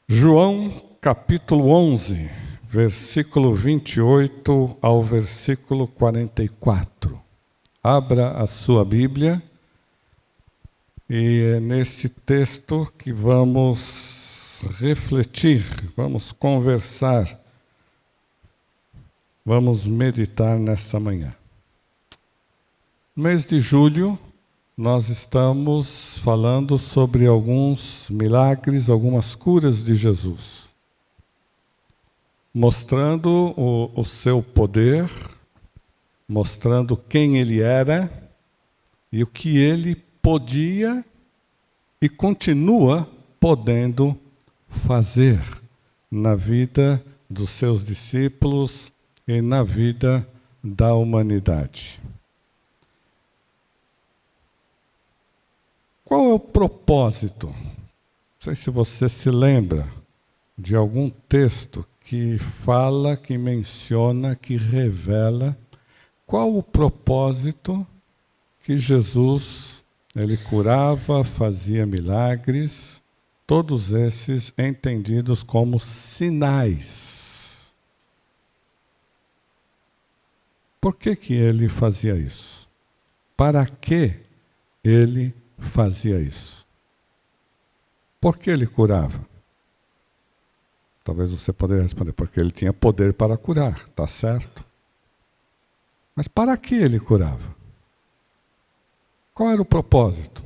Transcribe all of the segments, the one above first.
João capítulo 11, versículo 28 ao versículo 44. Abra a sua Bíblia e é nesse texto que vamos refletir, vamos conversar, vamos meditar nessa manhã. No mês de julho, nós estamos falando sobre alguns milagres, algumas curas de Jesus, mostrando o seu poder, mostrando quem ele era e o que ele podia e continua podendo fazer na vida dos seus discípulos e na vida da humanidade. Qual é o propósito? Não sei se você se lembra de algum texto que fala, que menciona, que revela qual o propósito que Jesus, ele curava, fazia milagres, todos esses entendidos como sinais. Por que ele fazia isso? Para que ele fazia isso? Por que ele curava? Talvez você poderia responder, porque ele tinha poder para curar, tá certo? Mas para que ele curava? Qual era o propósito?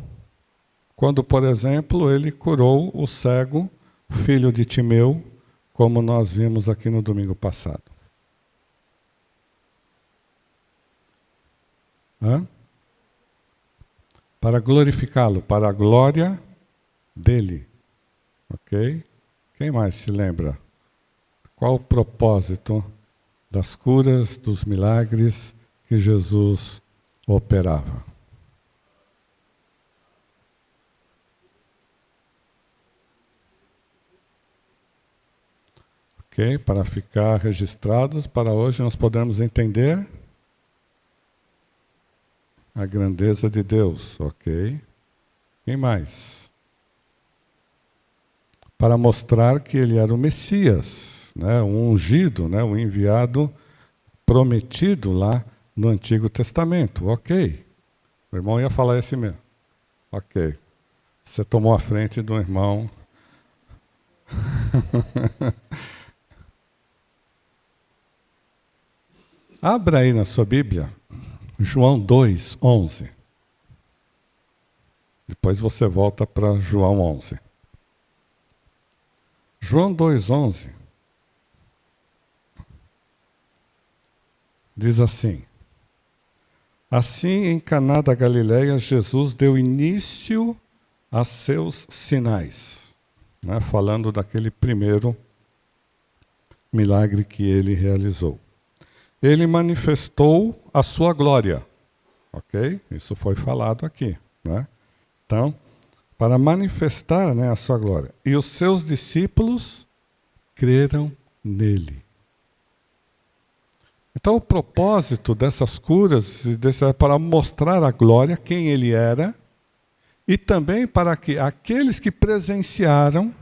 Quando, por exemplo, ele curou o cego, filho de Timeu, como nós vimos aqui no domingo passado. Para glorificá-lo, para a glória dele. Ok? Quem mais se lembra? Qual o propósito das curas, dos milagres que Jesus operava? Ok? Para ficar registrados, para hoje nós podemos entender a grandeza de Deus. Ok? Quem mais? Para mostrar que ele era o Messias, né? O ungido, né? O enviado prometido lá no Antigo Testamento. Ok. O irmão ia falar esse mesmo. Ok. Você tomou a frente do irmão. Abra aí na sua Bíblia, João 2, 11. Depois você volta para João 11. João 2, 11. Diz assim: assim, em Caná da Galileia, Jesus deu início a seus sinais, né? Falando daquele primeiro milagre que ele realizou. Ele manifestou a sua glória, ok? Isso foi falado aqui, né? Então, para manifestar, né, a sua glória. E os seus discípulos creram nele. Então, o propósito dessas curas é para mostrar a glória, quem ele era, e também para que aqueles que presenciaram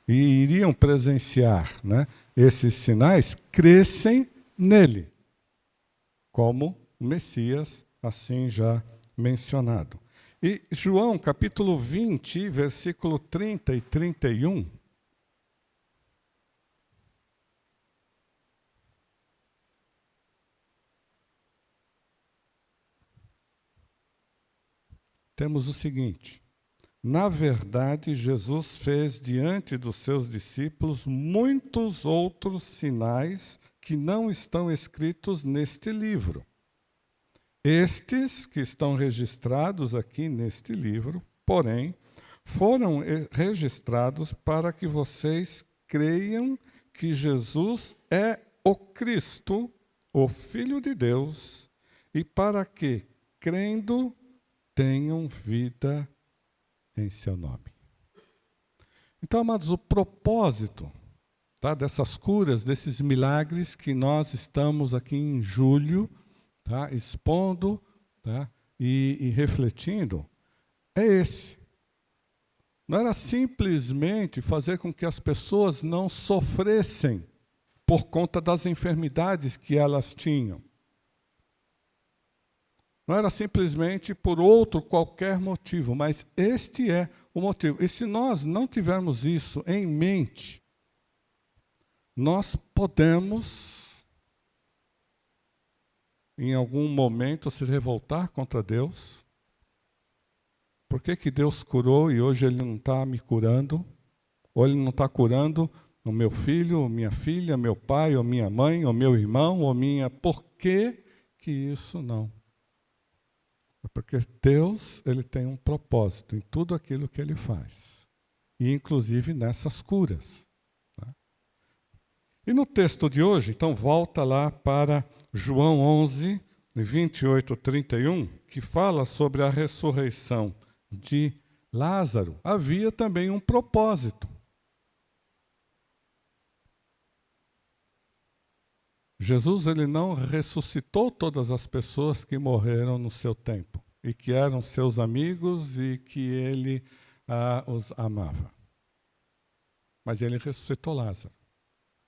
e iriam presenciar, né, esses sinais, crescem nele, como Messias, assim já mencionado. E João, capítulo 20, versículo 30 e 31, temos o seguinte: na verdade, Jesus fez diante dos seus discípulos muitos outros sinais que não estão escritos neste livro. Estes que estão registrados aqui neste livro, porém, foram registrados para que vocês creiam que Jesus é o Cristo, o Filho de Deus, e para que, crendo, tenham vida em seu nome. Então, amados, o propósito, tá, dessas curas, desses milagres que nós estamos aqui em julho, tá, expondo, tá, e refletindo, é esse. não era simplesmente fazer com que as pessoas não sofressem por conta das enfermidades que elas tinham. Não era simplesmente por outro qualquer motivo, mas este é o motivo. E se nós não tivermos isso em mente, nós podemos, em algum momento, se revoltar contra Deus. Por que que Deus curou e hoje Ele não está me curando? Ou Ele não está curando o meu filho, ou minha filha, meu pai, ou minha mãe, ou meu irmão, ou minha... Por que que isso não? É porque Deus, Ele tem um propósito em tudo aquilo que Ele faz. E inclusive nessas curas. Tá? E no texto de hoje, então volta lá para João 11, 28, 31, que fala sobre a ressurreição de Lázaro. Havia também um propósito. Jesus, ele não ressuscitou todas as pessoas que morreram no seu tempo e que eram seus amigos e que ele os amava. Mas ele ressuscitou Lázaro.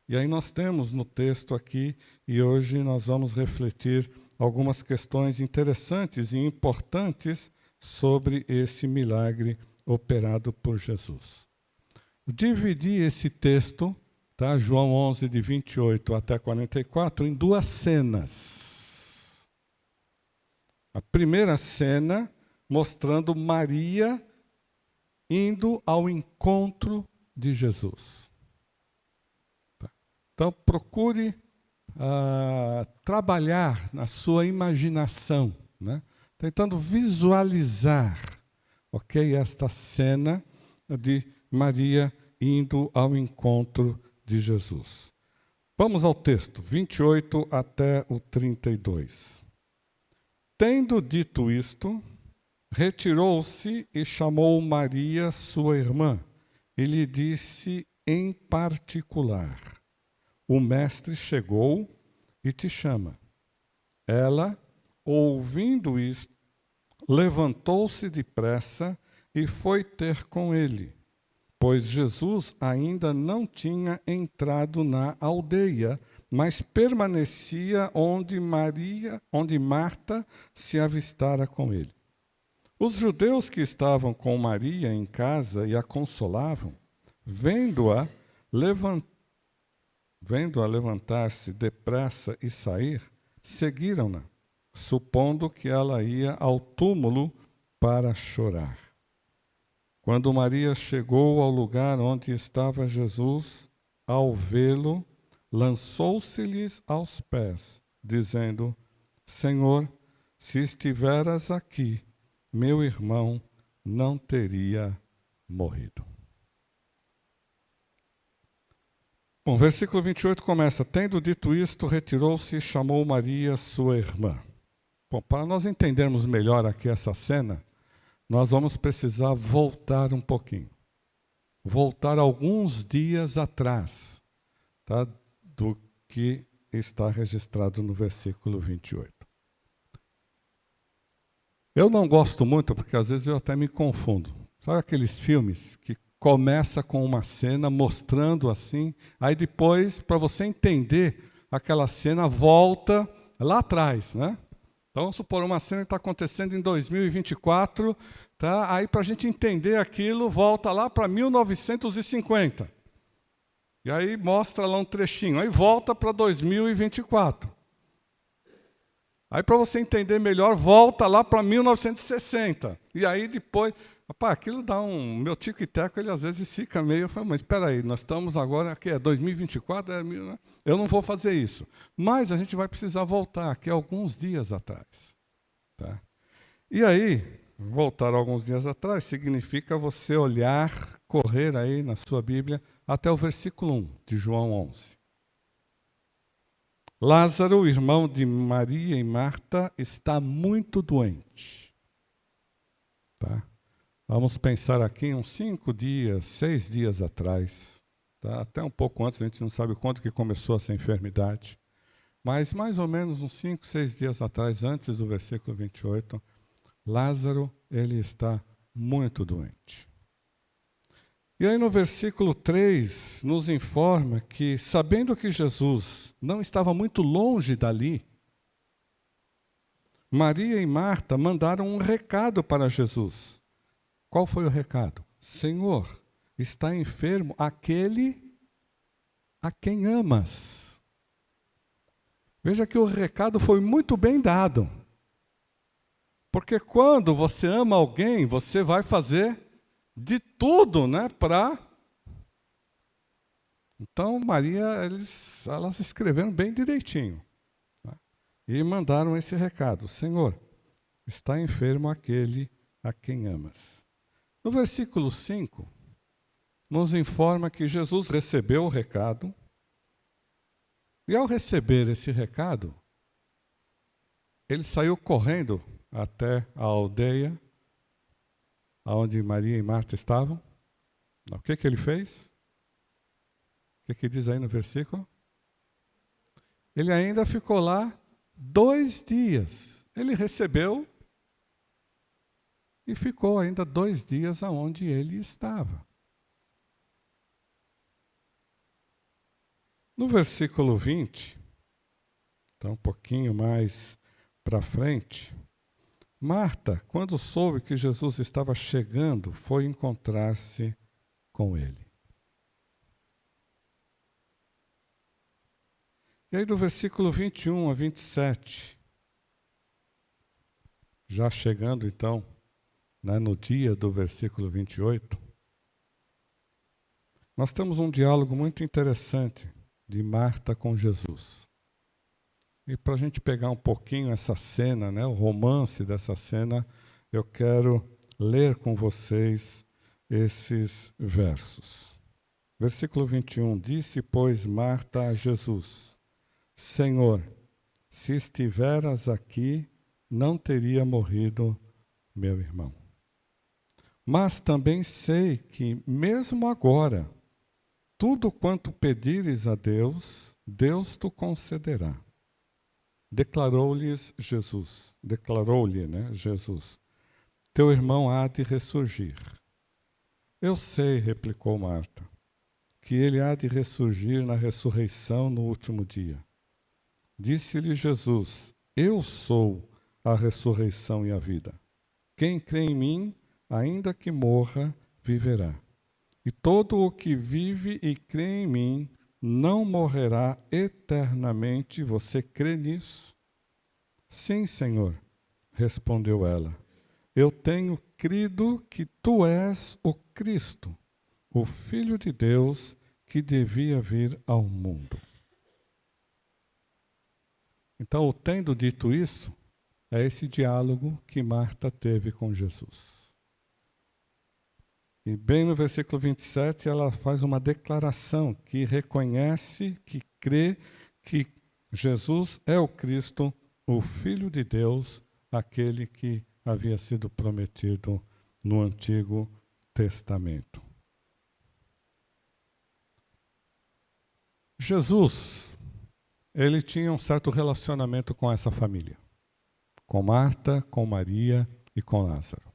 E aí nós temos no texto aqui, e hoje nós vamos refletir algumas questões interessantes e importantes sobre esse milagre operado por Jesus. Dividi esse texto, tá? João 11, de 28 até 44, em duas cenas. A primeira cena, mostrando Maria indo ao encontro de Jesus. Tá? Então, procure trabalhar na sua imaginação, né? Tentando visualizar, ok, esta cena de Maria indo ao encontro de Jesus. Vamos ao texto, 28 até o 32. Tendo dito isto, retirou-se e chamou Maria, sua irmã, e lhe disse em particular: o mestre chegou e te chama. Ela, ouvindo isto, levantou-se depressa e foi ter com ele, pois Jesus ainda não tinha entrado na aldeia, mas permanecia onde Marta se avistara com ele. Os judeus que estavam com Maria em casa e a consolavam, vendo-a levantar-se depressa e sair, seguiram-na, supondo que ela ia ao túmulo para chorar. Quando Maria chegou ao lugar onde estava Jesus, ao vê-lo, lançou-se-lhes aos pés, dizendo: Senhor, se estiveras aqui, meu irmão não teria morrido. Bom, versículo 28 começa: tendo dito isto, retirou-se e chamou Maria, sua irmã. Bom, para nós entendermos melhor aqui essa cena, nós vamos precisar voltar um pouquinho. Voltar alguns dias atrás, tá, do que está registrado no versículo 28. Eu não gosto muito, porque às vezes eu até me confundo. Sabe aqueles filmes que começa com uma cena mostrando assim, aí depois, para você entender aquela cena, volta lá atrás, né? Então, vamos supor, uma cena que está acontecendo em 2024, tá? Aí, para a gente entender aquilo, volta lá para 1950. E aí, mostra lá um trechinho. Aí, volta para 2024. Aí, para você entender melhor, volta lá para 1960. E aí, depois... Rapaz, aquilo dá um... Meu tico e teco, ele às vezes fica meio... Eu falo, mas espera aí, nós estamos agora... Aqui é 2024, eu não vou fazer isso. Mas a gente vai precisar voltar aqui alguns dias atrás. Tá? E aí, voltar alguns dias atrás significa você olhar, correr aí na sua Bíblia até o versículo 1 de João 11. Lázaro, irmão de Maria e Marta, está muito doente. Tá? Vamos pensar aqui em uns 5 dias, 6 dias atrás, tá? Até um pouco antes, a gente não sabe quando que começou essa enfermidade, mas mais ou menos uns 5, 6 dias atrás, antes do versículo 28, Lázaro, ele está muito doente. E aí no versículo 3 nos informa que, sabendo que Jesus não estava muito longe dali, Maria e Marta mandaram um recado para Jesus. Qual foi o recado? Senhor, está enfermo aquele a quem amas. Veja que o recado foi muito bem dado. Porque quando você ama alguém, você vai fazer de tudo, né, para... Então, Maria, elas escreveram bem direitinho. Tá? E mandaram esse recado. Senhor, está enfermo aquele a quem amas. No versículo 5, nos informa que Jesus recebeu o recado. E ao receber esse recado, ele saiu correndo até a aldeia onde Maria e Marta estavam. O que ele fez? O que diz aí no versículo? Ele ainda ficou lá 2 dias. Ele recebeu e ficou ainda 2 dias aonde ele estava. No versículo 20, então um pouquinho mais para frente, Marta, quando soube que Jesus estava chegando, foi encontrar-se com ele. E aí do versículo 21 a 27, já chegando então, né, no dia do versículo 28, nós temos um diálogo muito interessante de Marta com Jesus. E para a gente pegar um pouquinho essa cena, né, o romance dessa cena, eu quero ler com vocês esses versos. Versículo 21, disse, pois, Marta a Jesus, Senhor, se estiveras aqui, não teria morrido meu irmão. Mas também sei que, mesmo agora, tudo quanto pedires a Deus, Deus te concederá. Declarou-lhe, né, Jesus, teu irmão há de ressurgir. Eu sei, replicou Marta, que ele há de ressurgir na ressurreição no último dia. Disse-lhe Jesus, eu sou a ressurreição e a vida. Quem crê em mim, ainda que morra, viverá. E todo o que vive e crê em mim, não morrerá eternamente. Você crê nisso? Sim, Senhor, respondeu ela. Eu tenho crido que tu és o Cristo, o Filho de Deus que devia vir ao mundo. Então, tendo dito isso, é esse diálogo que Marta teve com Jesus. E bem no versículo 27, ela faz uma declaração que reconhece, que crê que Jesus é o Cristo, o Filho de Deus, aquele que havia sido prometido no Antigo Testamento. Jesus, ele tinha um certo relacionamento com essa família, com Marta, com Maria e com Lázaro.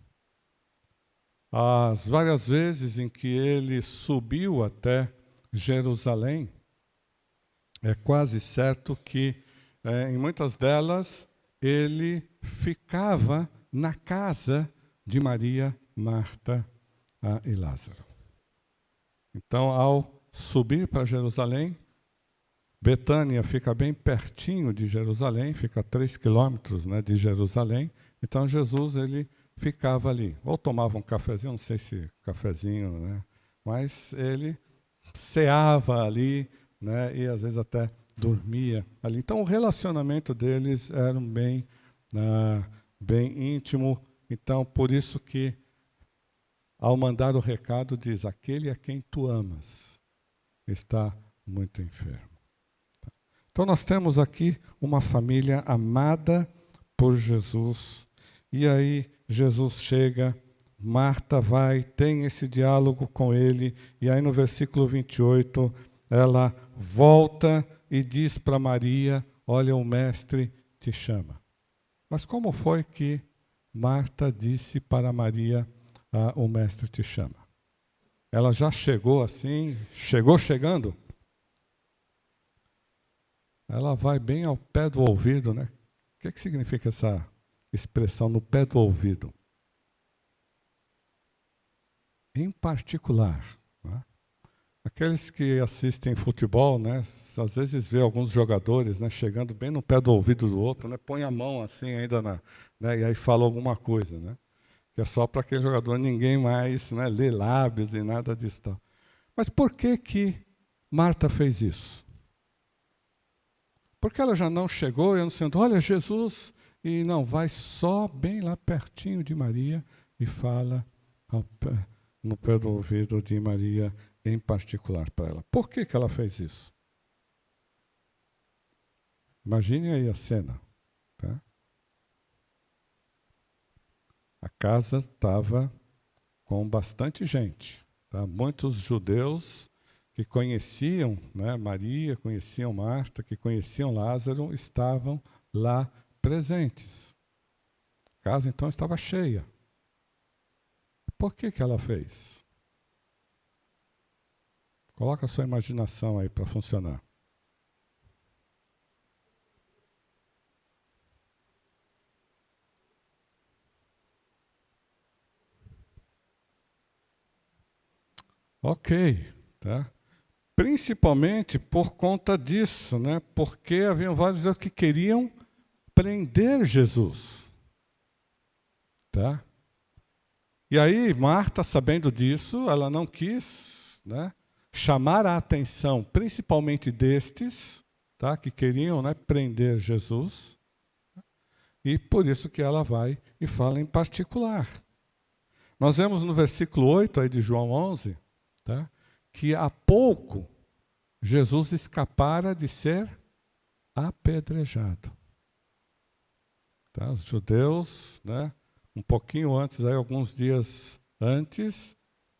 As várias vezes em que ele subiu até Jerusalém, é quase certo que, em muitas delas, ele ficava na casa de Maria, Marta e Lázaro. Então, ao subir para Jerusalém, Betânia fica bem pertinho de Jerusalém, fica a 3 quilômetros, né, de Jerusalém. Então, Jesus ele ficava ali. Ou tomava um cafezinho, não sei se cafezinho, né, mas ele ceava ali, né, e às vezes até dormia ali. Então, o relacionamento deles era bem íntimo. Então, por isso que, ao mandar o recado, diz, aquele a quem tu amas está muito enfermo. Então, nós temos aqui uma família amada por Jesus. E aí, Jesus chega, Marta vai, tem esse diálogo com ele. E aí, no versículo 28, ela volta e diz para Maria, olha, o mestre te chama. Mas como foi que Marta disse para Maria, o mestre te chama? ela já chegou assim, chegou chegando, ela vai bem ao pé do ouvido, né? O que significa essa expressão no pé do ouvido? Em particular, né? Aqueles que assistem futebol, né, às vezes vê alguns jogadores, né, chegando bem no pé do ouvido do outro, né, põe a mão assim ainda né, e aí fala alguma coisa, né, que é só para aquele jogador, ninguém mais, né, lê lábios e nada disso tal. Mas por que Marta fez isso? Porque ela já não chegou e anunciando, olha Jesus, e não, vai só bem lá pertinho de Maria e fala no pé do ouvido de Maria em particular para ela. Por que ela fez isso? Imagine aí a cena. Tá? A casa estava com bastante gente. Tá? Muitos judeus que conheciam, né, Maria, conheciam Marta, que conheciam Lázaro, estavam lá presentes. A casa então estava cheia. Por que ela fez? Coloca a sua imaginação aí para funcionar. Ok, tá? Principalmente por conta disso, né? Porque haviam vários judeus que queriam prender Jesus, tá? E aí Marta, sabendo disso, ela não quis, né, chamar a atenção, principalmente destes, tá, que queriam, né, prender Jesus, e por isso que ela vai e fala em particular. Nós vemos no versículo 8 aí de João 11, tá, que há pouco Jesus escapara de ser apedrejado. Tá, os judeus, né, um pouquinho antes, aí, alguns dias antes,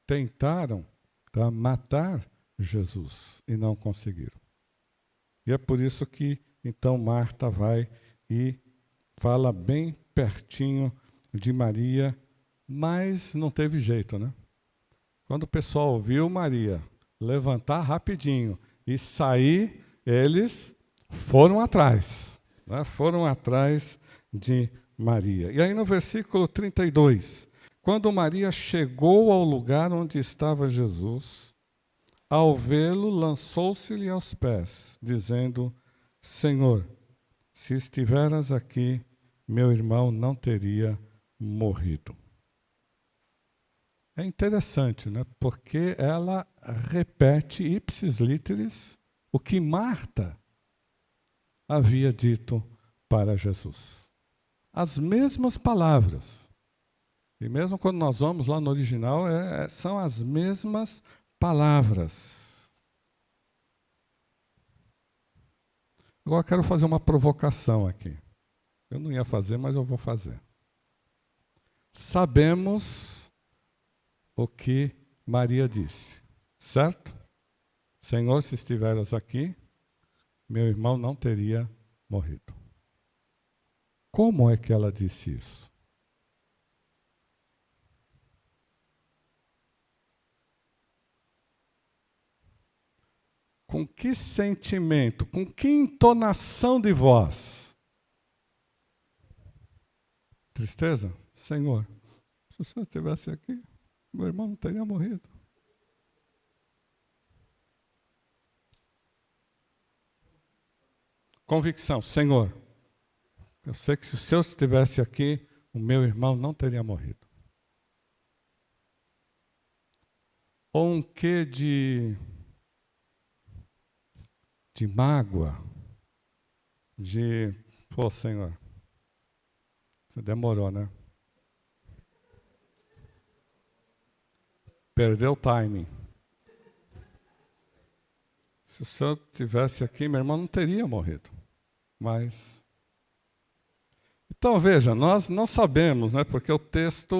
tentaram, tá, matar Jesus e não conseguiram. E é por isso que, então, Marta vai e fala bem pertinho de Maria, mas não teve jeito, né? Quando o pessoal viu Maria levantar rapidinho e sair, eles foram atrás, né? Foram atrás de Maria. E aí no versículo 32, quando Maria chegou ao lugar onde estava Jesus, ao vê-lo, lançou-se-lhe aos pés, dizendo, Senhor, se estiveras aqui, meu irmão não teria morrido. É interessante, né? Porque ela repete ipsis literis o que Marta havia dito para Jesus. As mesmas palavras. E mesmo quando nós vamos lá no original, são as mesmas palavras. Agora quero fazer uma provocação aqui. Eu não ia fazer, mas eu vou fazer. Sabemos o que Maria disse, certo? Senhor, se estiveras aqui, meu irmão não teria morrido. Como é que ela disse isso? Com que sentimento, com que entonação de voz? Tristeza? Senhor, se o Senhor estivesse aqui, meu irmão não teria morrido. Convicção, Senhor, eu sei que se o Senhor estivesse aqui, o meu irmão não teria morrido. Ou um quê de mágoa, pô, Senhor, você demorou, né? Perdeu o timing. Se o Senhor estivesse aqui, meu irmão não teria morrido. Mas... Então, veja, nós não sabemos, né? Porque o texto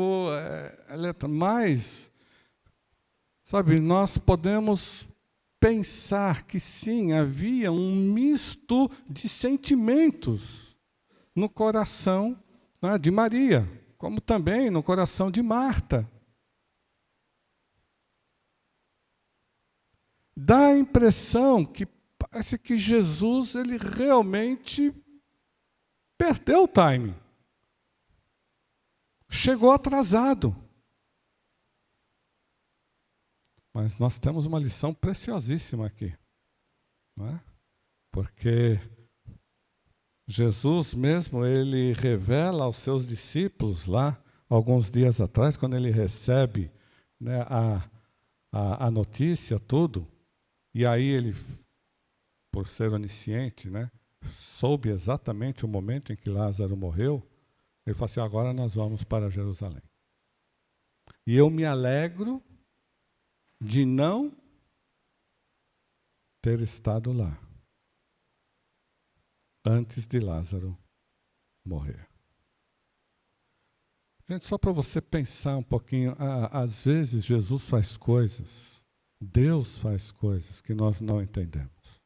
é letra, mas, sabe, nós podemos pensar que sim, havia um misto de sentimentos no coração, né, de Maria, como também no coração de Marta. dá a impressão que parece que Jesus ele realmente perdeu o timing. Chegou atrasado. Mas nós temos uma lição preciosíssima aqui, não é? Porque Jesus mesmo, ele revela aos seus discípulos lá, alguns dias atrás, quando ele recebe, né, a notícia, tudo, e aí ele, por ser onisciente, né, soube exatamente o momento em que Lázaro morreu, ele falou assim, agora nós vamos para Jerusalém. E eu me alegro de não ter estado lá antes de Lázaro morrer. Gente, só para você pensar um pouquinho, às vezes Jesus faz coisas, Deus faz coisas que nós não entendemos.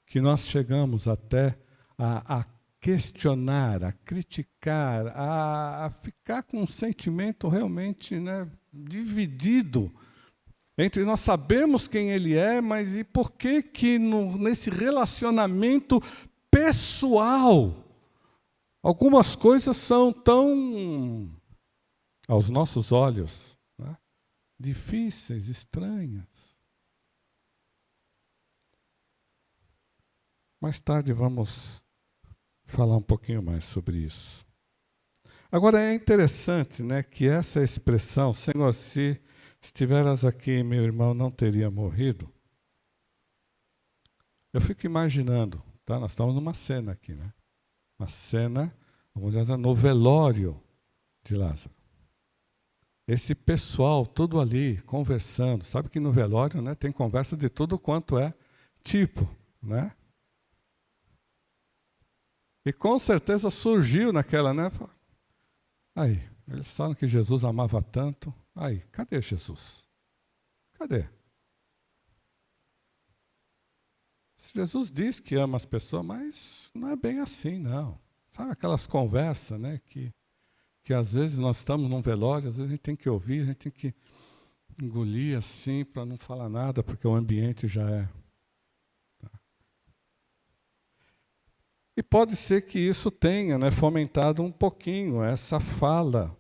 Que nós chegamos até a questionar, a criticar, a ficar com um sentimento realmente, né, dividido entre nós sabemos quem Ele é, mas e por que que nesse relacionamento pessoal algumas coisas são tão, aos nossos olhos, né, difíceis, estranhas. Mais tarde vamos falar um pouquinho mais sobre isso. Agora é interessante, né, que essa expressão, Senhor, se estiveras aqui, meu irmão não teria morrido. Eu fico imaginando, tá? Nós estamos numa cena aqui, né? Uma cena, vamos dizer, no velório de Lázaro. Esse pessoal todo ali conversando, sabe que no velório, né, tem conversa de tudo quanto é tipo, né? E com certeza surgiu naquela, né? Aí, eles falam que Jesus amava tanto. Aí, cadê Jesus? Cadê? Jesus diz que ama as pessoas, mas não é bem assim, não. Sabe aquelas conversas, né? Que às vezes nós estamos num velório, às vezes a gente tem que ouvir, a gente tem que engolir assim para não falar nada, porque o ambiente já é. Tá? E pode ser que isso tenha, né, fomentado um pouquinho essa fala,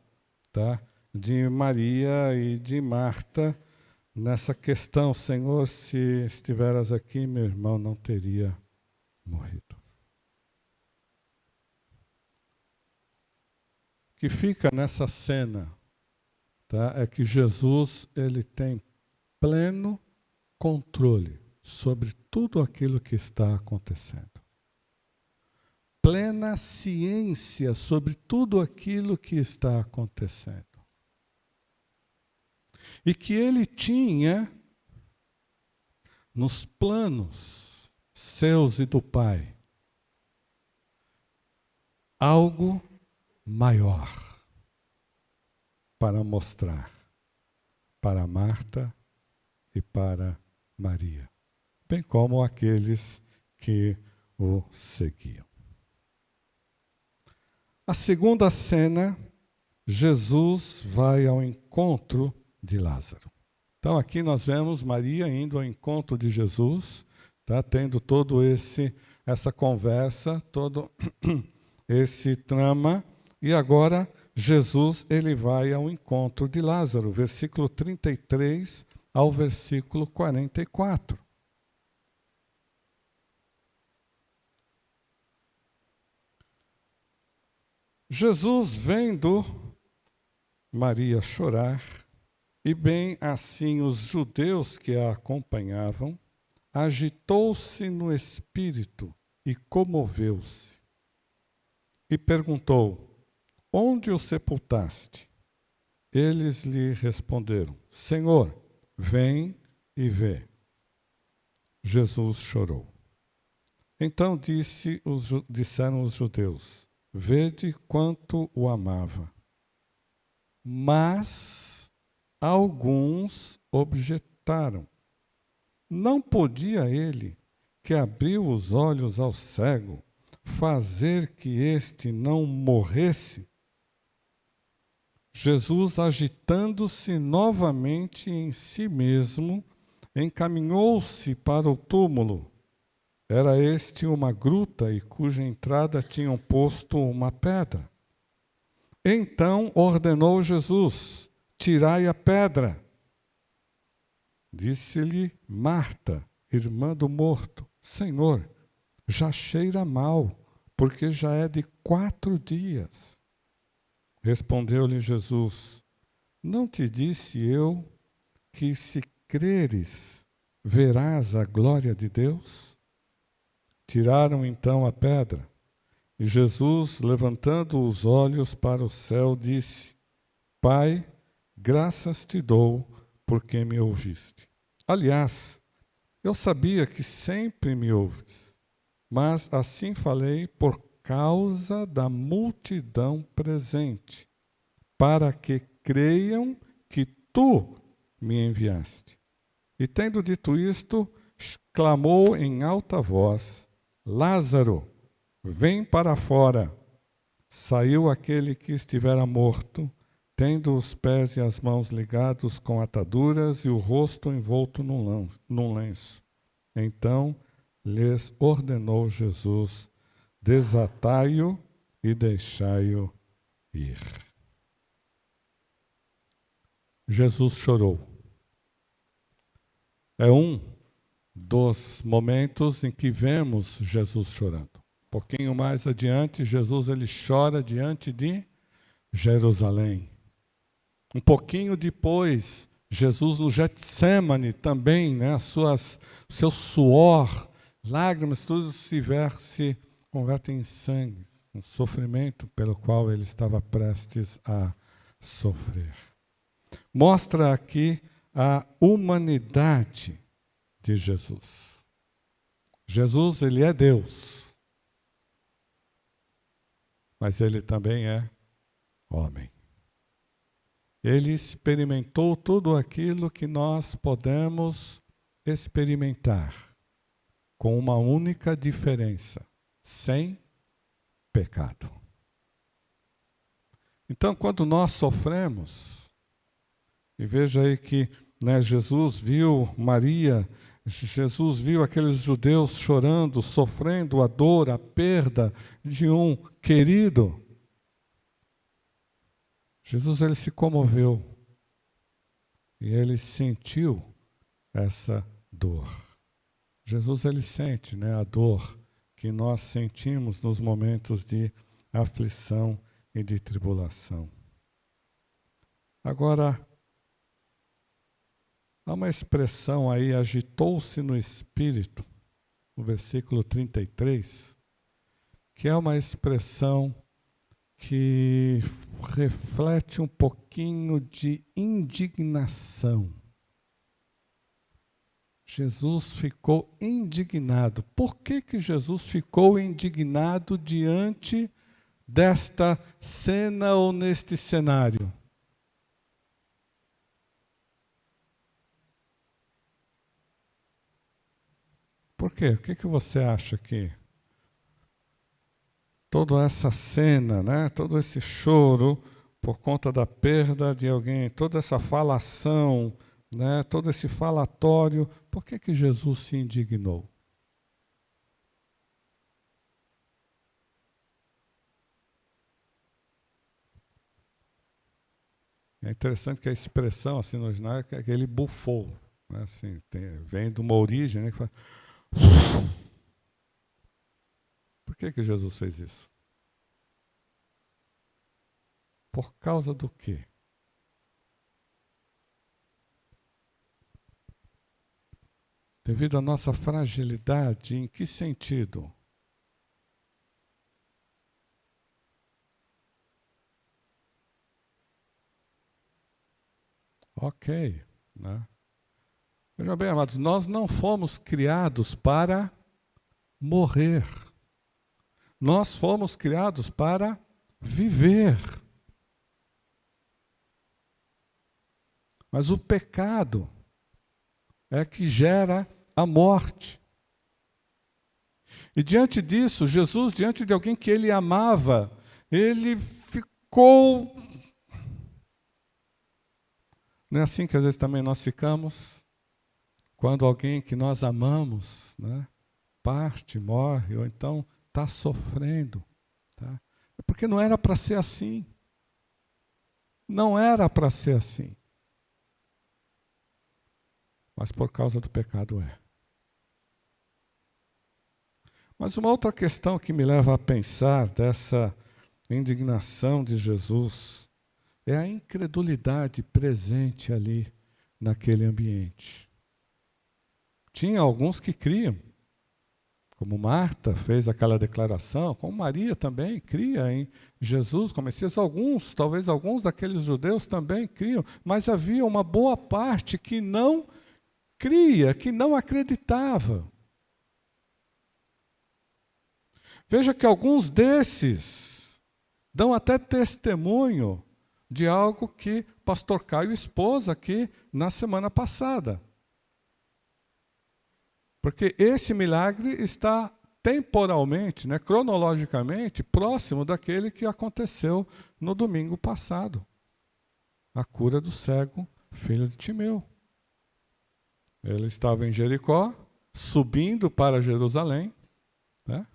tá, de Maria e de Marta nessa questão, Senhor, se estiveras aqui, meu irmão não teria morrido. O que fica nessa cena, tá, é que Jesus ele tem pleno controle sobre tudo aquilo que está acontecendo. Plena ciência sobre tudo aquilo que está acontecendo. E que ele tinha, nos planos seus e do Pai, algo maior para mostrar para Marta e para Maria, bem como aqueles que o seguiam. A segunda cena, Jesus vai ao encontro de Lázaro. Então aqui nós vemos Maria indo ao encontro de Jesus, tá, tendo todo essa conversa, todo esse trama, e agora Jesus ele vai ao encontro de Lázaro, versículo 33 ao versículo 44. Jesus, vendo Maria chorar, e bem assim os judeus que a acompanhavam, agitou-se no espírito e comoveu-se. E perguntou, onde o sepultaste? Eles lhe responderam, Senhor, vem e vê. Jesus chorou. Então disseram os judeus, vede quanto o amava. Mas alguns objetaram. Não podia ele, que abriu os olhos ao cego, fazer que este não morresse? Jesus, agitando-se novamente em si mesmo, encaminhou-se para o túmulo. Era este uma gruta e cuja entrada tinham posto uma pedra. Então ordenou Jesus: tirai a pedra. Disse-lhe Marta, irmã do morto: Senhor, já cheira mal, porque já é de 4 dias. Respondeu-lhe Jesus: não te disse eu que, se creres, verás a glória de Deus? Tiraram então a pedra. E Jesus, levantando os olhos para o céu, disse: Pai, graças te dou, porque me ouviste. Aliás, eu sabia que sempre me ouves, mas assim falei por causa da multidão presente, para que creiam que tu me enviaste. E tendo dito isto, clamou em alta voz: Lázaro, vem para fora. Saiu aquele que estivera morto, tendo os pés e as mãos ligados com ataduras e o rosto envolto num lenço. Então lhes ordenou Jesus: desatai-o e deixai-o ir. Jesus chorou. É um dos momentos em que vemos Jesus chorando. Um pouquinho mais adiante, Jesus ele chora diante de Jerusalém. Um pouquinho depois, Jesus no Getsêmani também, né, seu suor, lágrimas, tudo se converte em sangue, um sofrimento pelo qual ele estava prestes a sofrer. Mostra aqui a humanidade de Jesus. Jesus, ele é Deus, mas ele também é homem. Ele experimentou tudo aquilo que nós podemos experimentar, com uma única diferença: sem pecado. Então, quando nós sofremos, e veja aí que, né, Jesus viu Maria, Jesus viu aqueles judeus chorando, sofrendo a dor, a perda de um querido. Jesus ele se comoveu e ele sentiu essa dor. Jesus ele sente, né, a dor que nós sentimos nos momentos de aflição e de tribulação. Agora, há uma expressão aí, agitou-se no espírito, no versículo 33, que é uma expressão que reflete um pouquinho de indignação. Jesus ficou indignado. Por que Jesus ficou indignado diante desta cena ou neste cenário? Por quê? O que você acha que toda essa cena, né, todo esse choro por conta da perda de alguém, toda essa falação, né, todo esse falatório, por que Jesus se indignou? É interessante que a expressão assim no original é que ele bufou, né, assim, vem de uma origem, né, que fala... Por que Jesus fez isso? Por causa do quê? Devido à nossa fragilidade, em que sentido? Ok, né? Veja bem, amados, nós não fomos criados para morrer. Nós fomos criados para viver. Mas o pecado é que gera a morte. E diante disso, Jesus, diante de alguém que ele amava, ele ficou... Não é assim que às vezes também nós ficamos? quando alguém que nós amamos, né, parte, morre, ou então está sofrendo. Tá? É porque não era para ser assim. Não era para ser assim. Mas por causa do pecado é. Mas uma outra questão que me leva a pensar dessa indignação de Jesus é a incredulidade presente ali naquele ambiente. Tinha alguns que criam, como Marta fez aquela declaração, como Maria também cria em Jesus como Messias. Alguns, talvez alguns daqueles judeus também criam, mas havia uma boa parte que não cria, que não acreditava. Veja que alguns desses dão até testemunho de algo que pastor Caio expôs aqui na semana passada. Porque esse milagre está temporalmente, né, cronologicamente, próximo daquele que aconteceu no domingo passado. A cura do cego, filho de Timeu. Ele estava em Jericó, subindo para Jerusalém, né?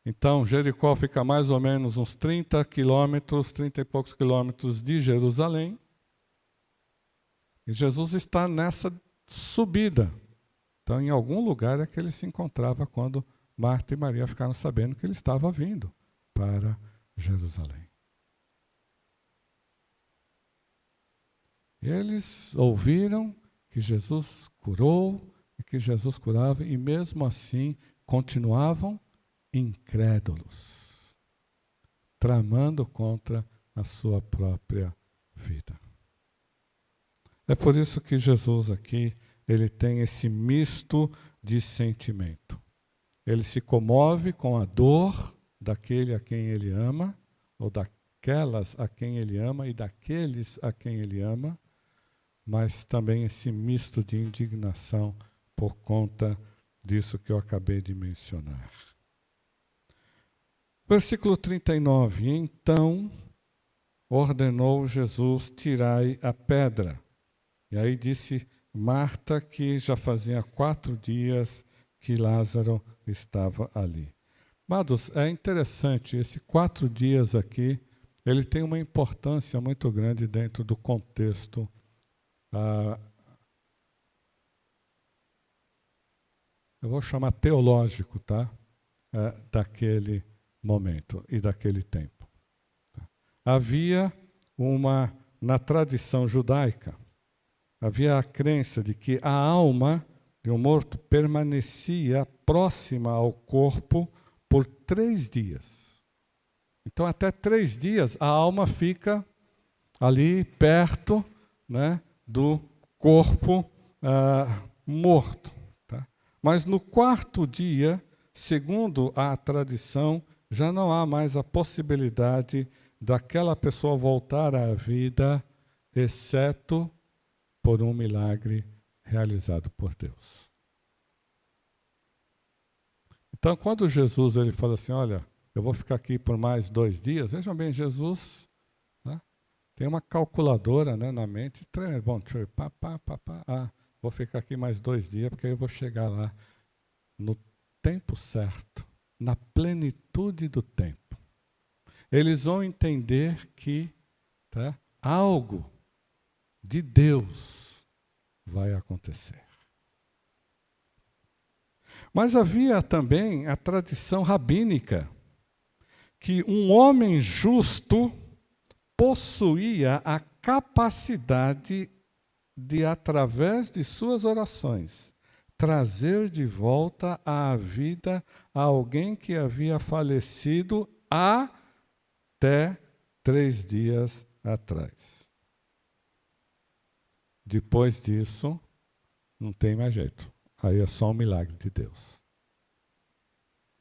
Então, Jericó fica mais ou menos uns 30 quilômetros, 30 e poucos quilômetros de Jerusalém. E Jesus está nessa subida. Então, em algum lugar é que ele se encontrava quando Marta e Maria ficaram sabendo que ele estava vindo para Jerusalém. Eles ouviram que Jesus curou e que Jesus curava, e mesmo assim continuavam incrédulos, tramando contra a sua própria vida. É por isso que Jesus aqui, ele tem esse misto de sentimento. Ele se comove com a dor daquele a quem ele ama, ou daquelas a quem ele ama e daqueles a quem ele ama, mas também esse misto de indignação por conta disso que eu acabei de mencionar. Versículo 39. Então ordenou Jesus: tirai a pedra. E aí disse Marta que já fazia 4 dias que Lázaro estava ali. Amados, é interessante, esse 4 dias aqui, ele tem uma importância muito grande dentro do contexto eu vou chamar teológico, tá? Daquele momento e daquele tempo. Tá? Havia na tradição judaica, havia a crença de que a alma de um morto permanecia próxima ao corpo por 3 dias. Então, até 3 dias, a alma fica ali perto, né, do corpo morto. Tá? Mas no 4º dia, segundo a tradição, já não há mais a possibilidade daquela pessoa voltar à vida, exceto por um milagre realizado por Deus. Então, quando Jesus ele fala assim, olha, eu vou ficar aqui por mais 2 dias, vejam bem, Jesus, né, tem uma calculadora, né, na mente, bom, vou ficar aqui mais 2 dias, porque aí eu vou chegar lá no tempo certo, na plenitude do tempo. Eles vão entender que, tá, algo de Deus vai acontecer. Mas havia também a tradição rabínica que um homem justo possuía a capacidade de, através de suas orações, trazer de volta à vida alguém que havia falecido até 3 dias atrás. Depois disso, não tem mais jeito. Aí é só um milagre de Deus.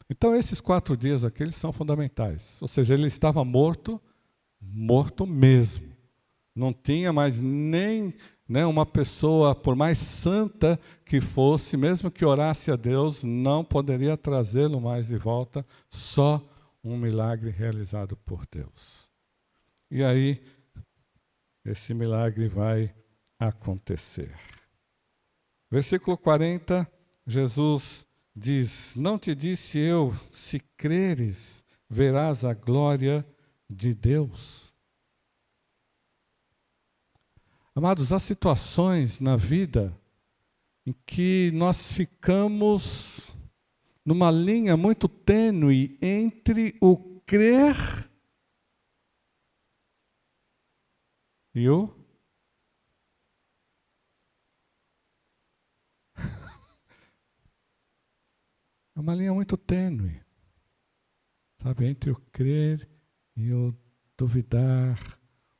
Então, esses 4 dias aqui, eles são fundamentais. Ou seja, ele estava morto, morto mesmo. Não tinha mais nem, né, uma pessoa, por mais santa que fosse, mesmo que orasse a Deus, não poderia trazê-lo mais de volta, só um milagre realizado por Deus. E aí, esse milagre vai acontecer. Versículo 40, Jesus diz: não te disse eu, se creres, verás a glória de Deus. Amados, há situações na vida em que nós ficamos numa linha muito tênue entre o crer e o é uma linha muito tênue, sabe, entre o crer e o duvidar,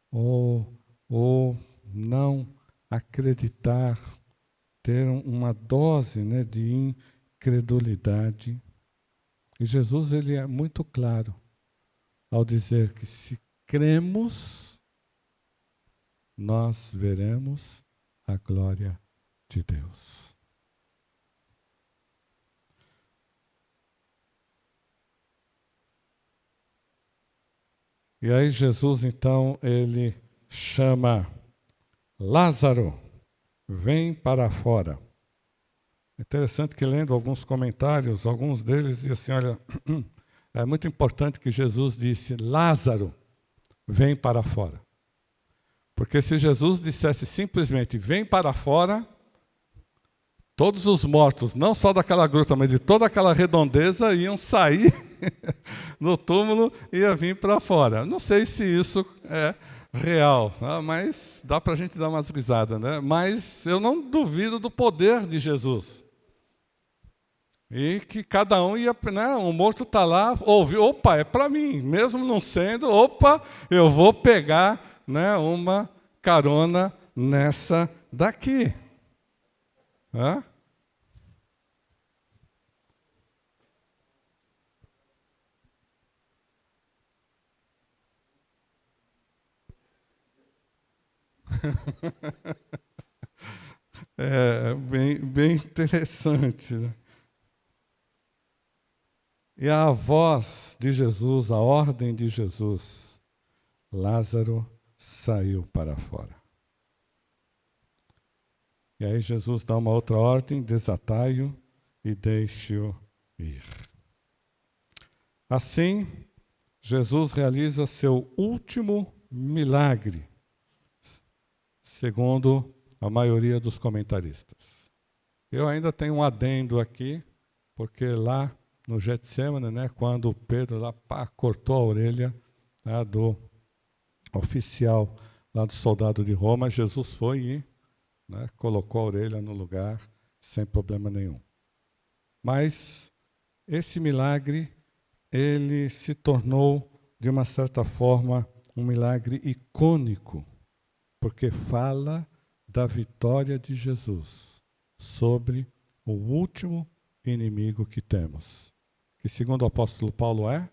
ou não acreditar, ter uma dose, né, de incredulidade. E Jesus, ele é muito claro ao dizer que se cremos, nós veremos a glória de Deus. E aí Jesus, então, ele chama Lázaro, vem para fora. É interessante que, lendo alguns comentários, alguns deles dizem assim, olha, é muito importante que Jesus disse, Lázaro, vem para fora. Porque se Jesus dissesse simplesmente, vem para fora, todos os mortos, não só daquela gruta, mas de toda aquela redondeza, iam sair no túmulo e ia vir para fora. Não sei se isso é real, né? Mas dá para a gente dar umas risadas, né? Mas eu não duvido do poder de Jesus. E que cada um ia, né? O morto está lá, ouve, opa, é para mim, mesmo não sendo, opa, eu vou pegar, né, uma carona nessa daqui. Hã? É bem interessante, né? E a voz de Jesus, a ordem de Jesus, Lázaro saiu para fora. E aí Jesus dá uma outra ordem, desatai-o e deixe-o ir. Assim, Jesus realiza seu último milagre, segundo a maioria dos comentaristas. Eu ainda tenho um adendo aqui, porque lá no Getsemane, né, quando Pedro lá, cortou a orelha, né, do oficial, lá do soldado de Roma, Jesus foi e, né, colocou a orelha no lugar sem problema nenhum. Mas esse milagre, ele se tornou, de uma certa forma, um milagre icônico, porque fala da vitória de Jesus sobre o último inimigo que temos, que segundo o apóstolo Paulo é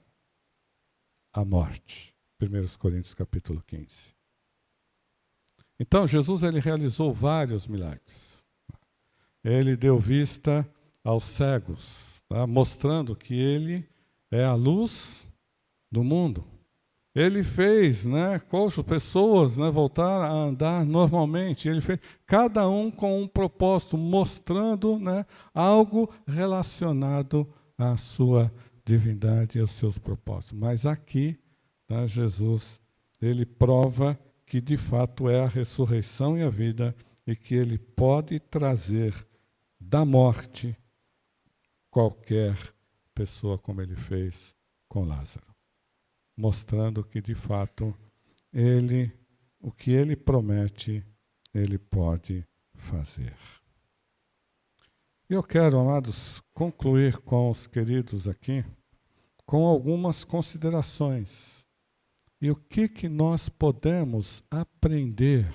a morte. 1 Coríntios capítulo 15. Então, Jesus, ele realizou vários milagres. Ele deu vista aos cegos, tá? Mostrando que ele é a luz do mundo. Ele fez, né, pessoas, né, voltar a andar normalmente. Ele fez, cada um com um propósito, mostrando, né, algo relacionado à sua divindade e aos seus propósitos. Mas aqui, tá, Jesus, ele prova que de fato é a ressurreição e a vida e que ele pode trazer da morte qualquer pessoa, como ele fez com Lázaro, mostrando que de fato ele, o que ele promete, ele pode fazer. Eu quero, amados, concluir com os queridos aqui com algumas considerações. E o que nós podemos aprender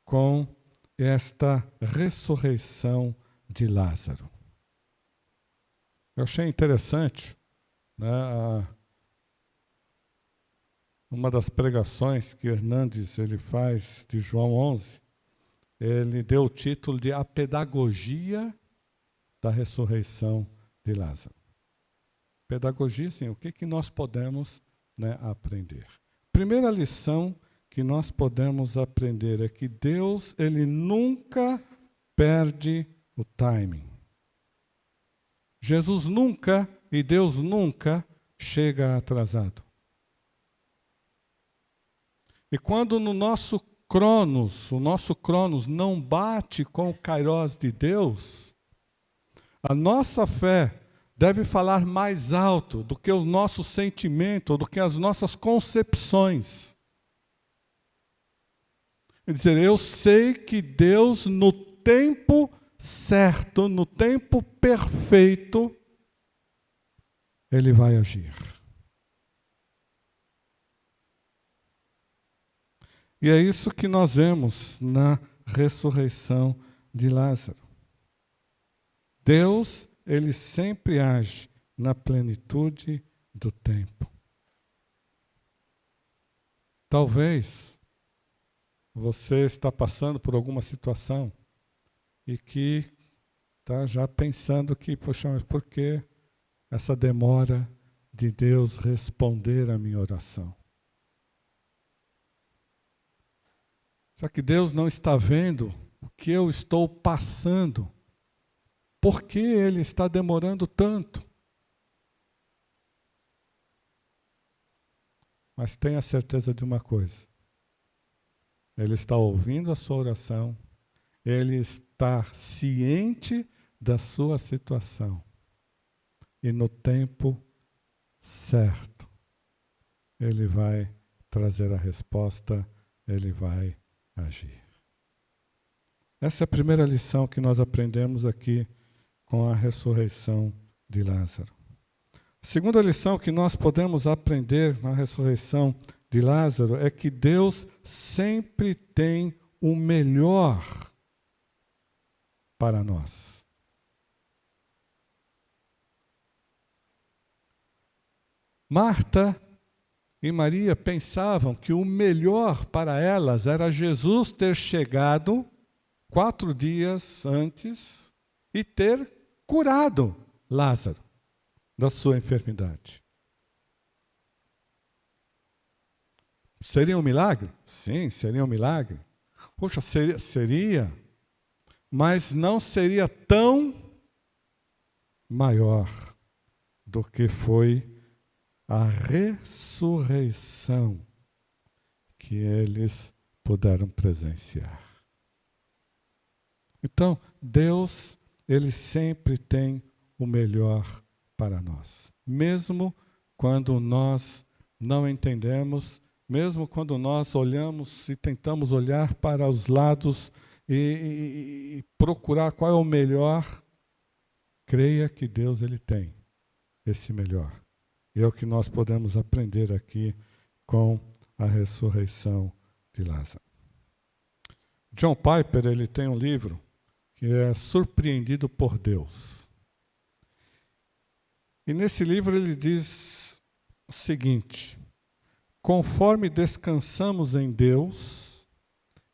com esta ressurreição de Lázaro? Eu achei interessante, né, uma das pregações que Hernandes ele faz de João 11, ele deu o título de A Pedagogia da Ressurreição de Lázaro. Pedagogia, sim, o que nós podemos, né, aprender? Primeira lição que nós podemos aprender é que Deus, ele nunca perde o timing. Jesus nunca e Deus nunca chega atrasado. E quando no nosso Cronos, o nosso Cronos não bate com o Kairos de Deus, a nossa fé deve falar mais alto do que o nosso sentimento, do que as nossas concepções. Quer dizer, eu sei que Deus, no tempo certo, no tempo perfeito, Ele vai agir. E é isso que nós vemos na ressurreição de Lázaro. Deus, Ele sempre age na plenitude do tempo. Talvez você está passando por alguma situação e que está já pensando que, poxa, mas por que essa demora de Deus responder à minha oração? Será que Deus não está vendo o que eu estou passando? Por que Ele está demorando tanto? Mas tenha certeza de uma coisa. Ele está ouvindo a sua oração. Ele está ciente da sua situação. E no tempo certo, Ele vai trazer a resposta, Ele vai agir. Essa é a primeira lição que nós aprendemos aqui com a ressurreição de Lázaro. A segunda lição que nós podemos aprender na ressurreição de Lázaro é que Deus sempre tem o melhor para nós. Marta e Maria pensavam que o melhor para elas era Jesus ter chegado 4 dias antes e ter curado Lázaro da sua enfermidade. Seria um milagre? Sim, seria um milagre. Poxa, seria, mas não seria tão maior do que foi a ressurreição que eles puderam presenciar. Então, Deus, Ele sempre tem o melhor para nós. Mesmo quando nós não entendemos, mesmo quando nós olhamos e tentamos olhar para os lados e procurar qual é o melhor, creia que Deus Ele tem esse melhor. E é o que nós podemos aprender aqui com a ressurreição de Lázaro. John Piper, ele tem um livro que é Surpreendido por Deus. E nesse livro ele diz o seguinte: conforme descansamos em Deus,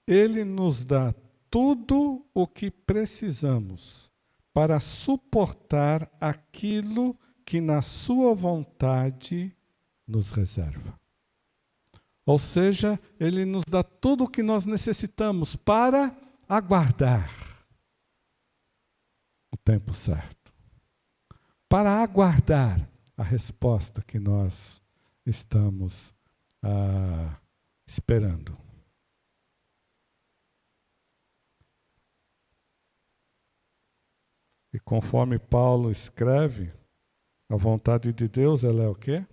Ele nos dá tudo o que precisamos para suportar aquilo que na sua vontade nos reserva. Ou seja, Ele nos dá tudo o que nós necessitamos para aguardar o tempo certo. Para aguardar a resposta que nós estamos esperando. E conforme Paulo escreve, a vontade de Deus, ela é o quê?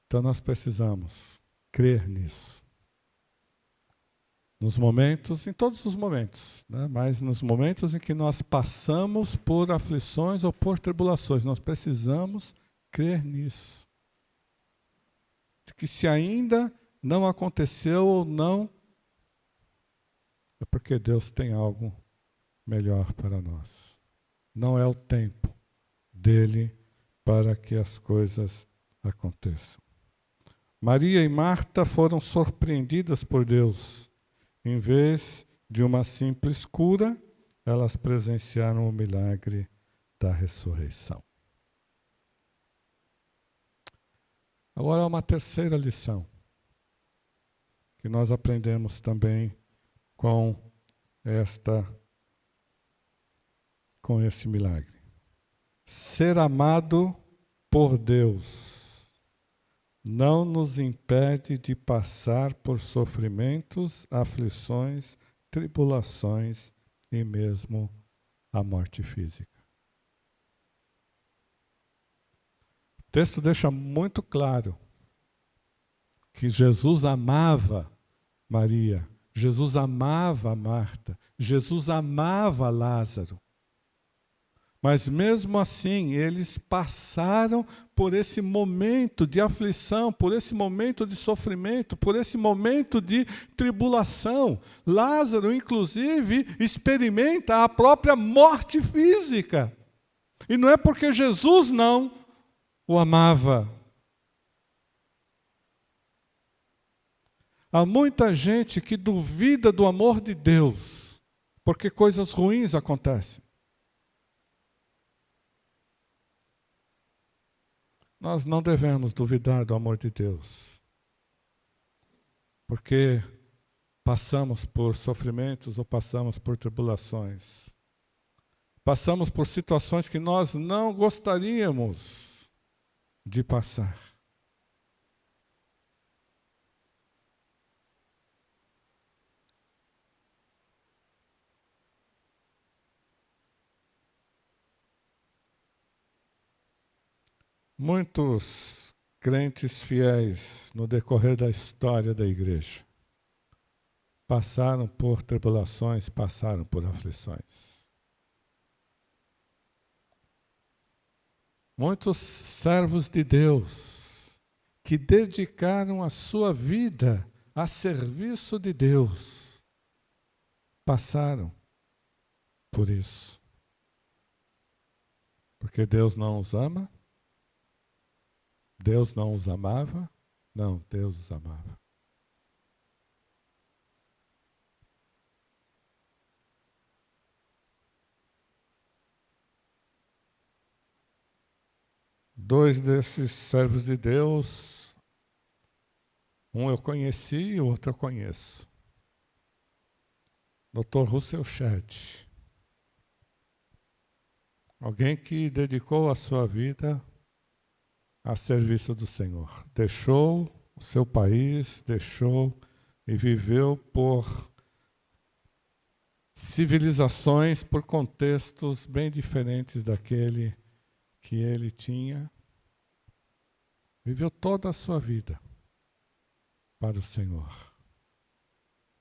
Então nós precisamos crer nisso. Nos momentos, em todos os momentos, né? Mas nos momentos em que nós passamos por aflições ou por tribulações, nós precisamos crer nisso. Que se ainda não aconteceu ou não, é porque Deus tem algo melhor para nós. Não é o tempo dele para que as coisas aconteçam. Maria e Marta foram surpreendidas por Deus. Em vez de uma simples cura, elas presenciaram o milagre da ressurreição. Agora, uma terceira lição que nós aprendemos também com esse milagre. Ser amado por Deus não nos impede de passar por sofrimentos, aflições, tribulações e mesmo a morte física. O texto deixa muito claro que Jesus amava Maria, Jesus amava Marta, Jesus amava Lázaro. Mas mesmo assim, eles passaram por esse momento de aflição, por esse momento de sofrimento, por esse momento de tribulação. Lázaro, inclusive, experimenta a própria morte física. E não é porque Jesus não o amava. Há muita gente que duvida do amor de Deus, porque coisas ruins acontecem. Nós não devemos duvidar do amor de Deus, porque passamos por sofrimentos ou passamos por tribulações. Passamos por situações que nós não gostaríamos de passar. Muitos crentes fiéis no decorrer da história da igreja passaram por tribulações, passaram por aflições. Muitos servos de Deus que dedicaram a sua vida a serviço de Deus passaram por isso. Porque Deus não os ama? Deus não os amava? Não, Deus os amava. Dois desses servos de Deus, um eu conheci e o outro eu conheço. Dr. Russell Shedd. Alguém que dedicou a sua vida a serviço do Senhor. Deixou o seu país, deixou e viveu por civilizações, por contextos bem diferentes daquele que ele tinha. Viveu toda a sua vida para o Senhor.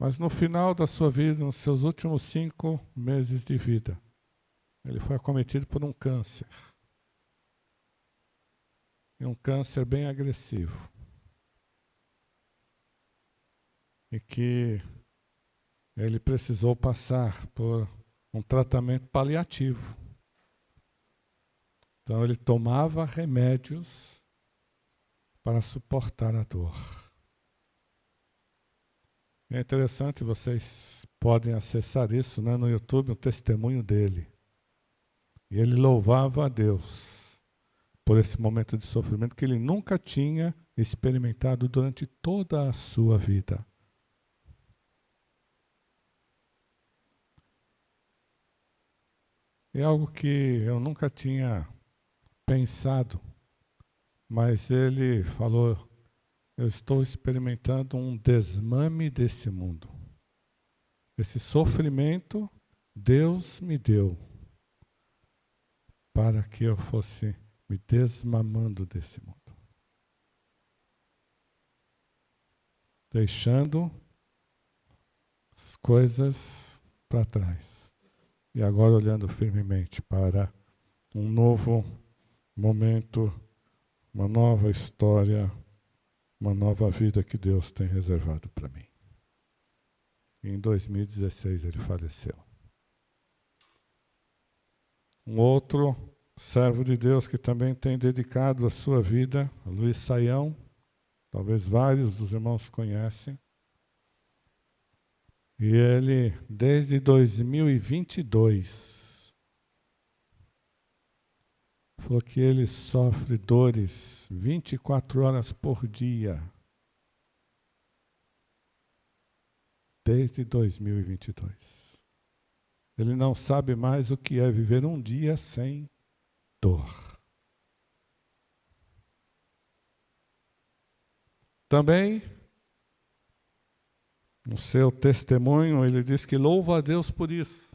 Mas no final da sua vida, nos seus últimos 5 meses de vida, ele foi acometido por um câncer. E um câncer bem agressivo. E que ele precisou passar por um tratamento paliativo. Então ele tomava remédios para suportar a dor. É interessante, vocês podem acessar isso, né, no YouTube, um testemunho dele. E ele louvava a Deus por esse momento de sofrimento que ele nunca tinha experimentado durante toda a sua vida. É algo que eu nunca tinha pensado, mas ele falou: eu estou experimentando um desmame desse mundo. Esse sofrimento Deus me deu para que eu fosse me desmamando desse mundo. Deixando as coisas para trás. E agora olhando firmemente para um novo momento, uma nova história, uma nova vida que Deus tem reservado para mim. E em 2016 ele faleceu. Um outro servo de Deus que também tem dedicado a sua vida, Luiz Saião, talvez vários dos irmãos conhecem. E ele, desde 2022, falou que ele sofre dores 24 horas por dia. desde 2022. Ele não sabe mais o que é viver um dia sem dor. Também, no seu testemunho, ele diz que louva a Deus por isso.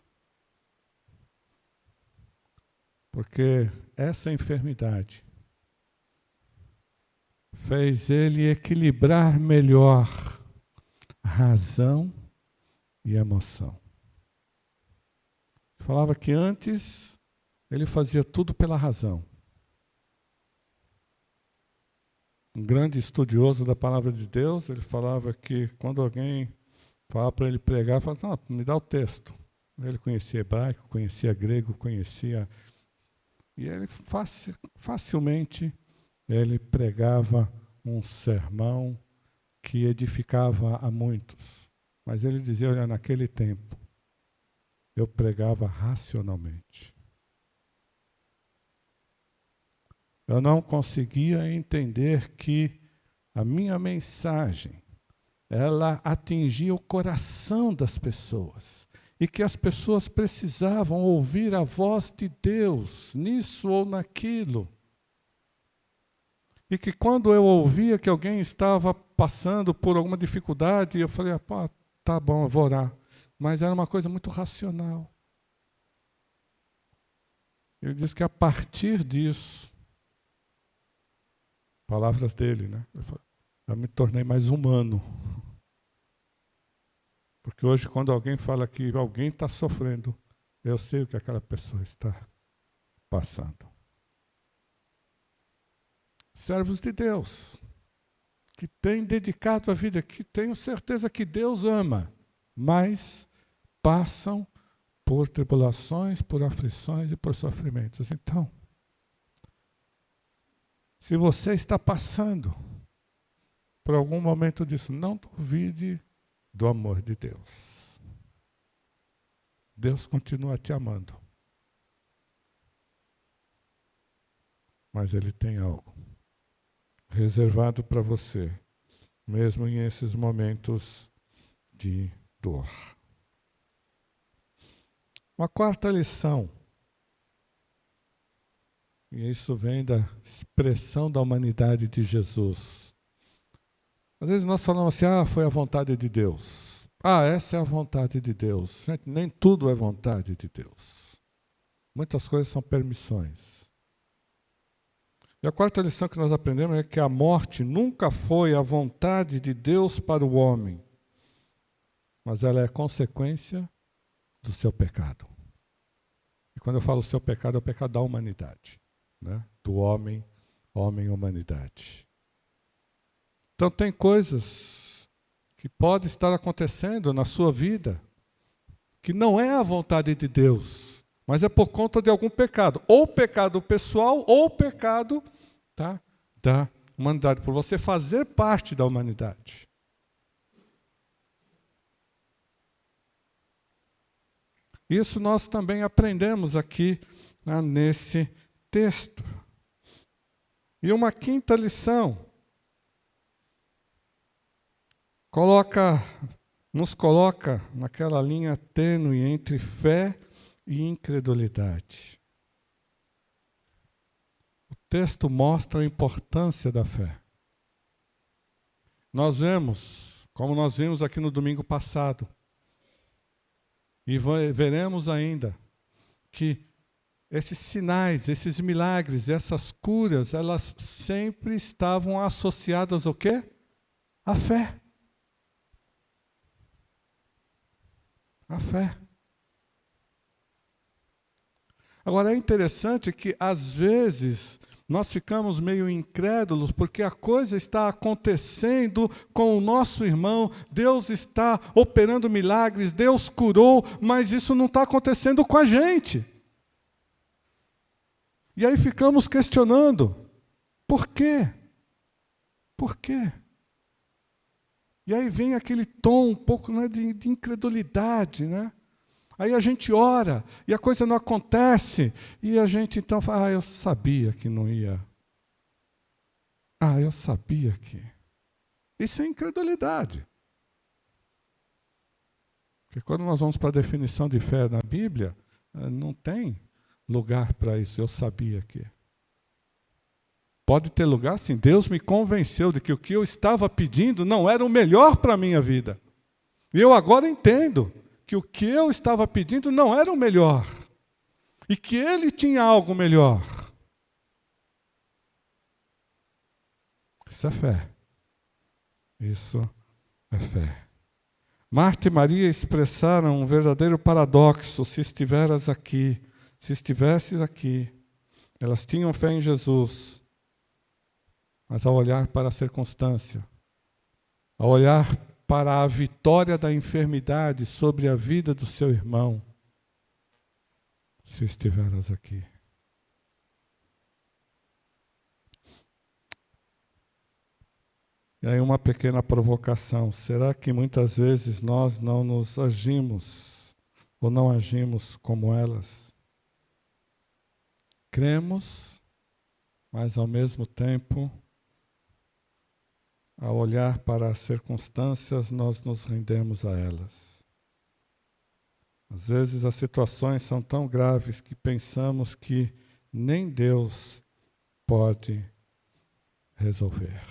Porque essa enfermidade fez ele equilibrar melhor razão e emoção. Falava que antes ele fazia tudo pela razão. Um grande estudioso da palavra de Deus, ele falava que quando alguém falava para ele pregar, falava, não, me dá o texto. Ele conhecia hebraico, conhecia grego, conhecia... E ele facilmente ele pregava um sermão que edificava a muitos. Mas ele dizia, olha, naquele tempo, eu pregava racionalmente. Eu não conseguia entender que a minha mensagem, ela atingia o coração das pessoas. E que as pessoas precisavam ouvir a voz de Deus, nisso ou naquilo. E que quando eu ouvia que alguém estava passando por alguma dificuldade, eu falei, pô, tá bom, eu vou orar. Mas era uma coisa muito racional. Ele diz que a partir disso, palavras dele, né? Eu me tornei mais humano. Porque hoje, quando alguém fala que alguém está sofrendo, eu sei o que aquela pessoa está passando. Servos de Deus, que têm dedicado a vida, que tenho certeza que Deus ama, mas passam por tribulações, por aflições e por sofrimentos. Então, se você está passando por algum momento disso, não duvide do amor de Deus. Deus continua te amando. Mas Ele tem algo reservado para você, mesmo em esses momentos de dor. Uma quarta lição, e isso vem da expressão da humanidade de Jesus. Às vezes nós falamos assim, foi a vontade de Deus. Essa é a vontade de Deus. Gente, nem tudo é vontade de Deus. Muitas coisas são permissões. E a quarta lição que nós aprendemos é que a morte nunca foi a vontade de Deus para o homem, mas ela é consequência do seu pecado. E quando eu falo seu pecado, é o pecado da humanidade, né? Do homem, humanidade. Então tem coisas que podem estar acontecendo na sua vida que não é a vontade de Deus, mas é por conta de algum pecado. Ou pecado pessoal, ou pecado, tá, da humanidade, por você fazer parte da humanidade. Isso nós também aprendemos aqui, né, nesse texto. E uma quinta lição, nos coloca naquela linha tênue entre fé e incredulidade. O texto mostra a importância da fé. Nós vemos, como nós vimos aqui no domingo passado, e veremos ainda, que esses sinais, esses milagres, essas curas, elas sempre estavam associadas ao quê? À fé. A fé. Agora, é interessante que, às vezes, nós ficamos meio incrédulos porque a coisa está acontecendo com o nosso irmão, Deus está operando milagres, Deus curou, mas isso não está acontecendo com a gente. E aí ficamos questionando, por quê? Por quê? E aí vem aquele tom um pouco, né, de incredulidade, né? Aí a gente ora, e a coisa não acontece, e a gente então fala, eu sabia que não ia. Eu sabia que. Isso é incredulidade. Porque quando nós vamos para a definição de fé na Bíblia, não tem lugar para isso. Eu sabia que. Pode ter lugar, sim. Deus me convenceu de que o que eu estava pedindo não era o melhor para a minha vida. E eu agora entendo que o que eu estava pedindo não era o melhor. E que Ele tinha algo melhor. Isso é fé. Isso é fé. Marta e Maria expressaram um verdadeiro paradoxo. Se estivesses aqui, elas tinham fé em Jesus, mas ao olhar para a circunstância, ao olhar para a vitória da enfermidade sobre a vida do seu irmão, se estiveras aqui. E aí uma pequena provocação. Será que muitas vezes nós não nos agimos ou não agimos como elas? Cremos, mas ao mesmo tempo, ao olhar para as circunstâncias, nós nos rendemos a elas. Às vezes as situações são tão graves que pensamos que nem Deus pode resolver.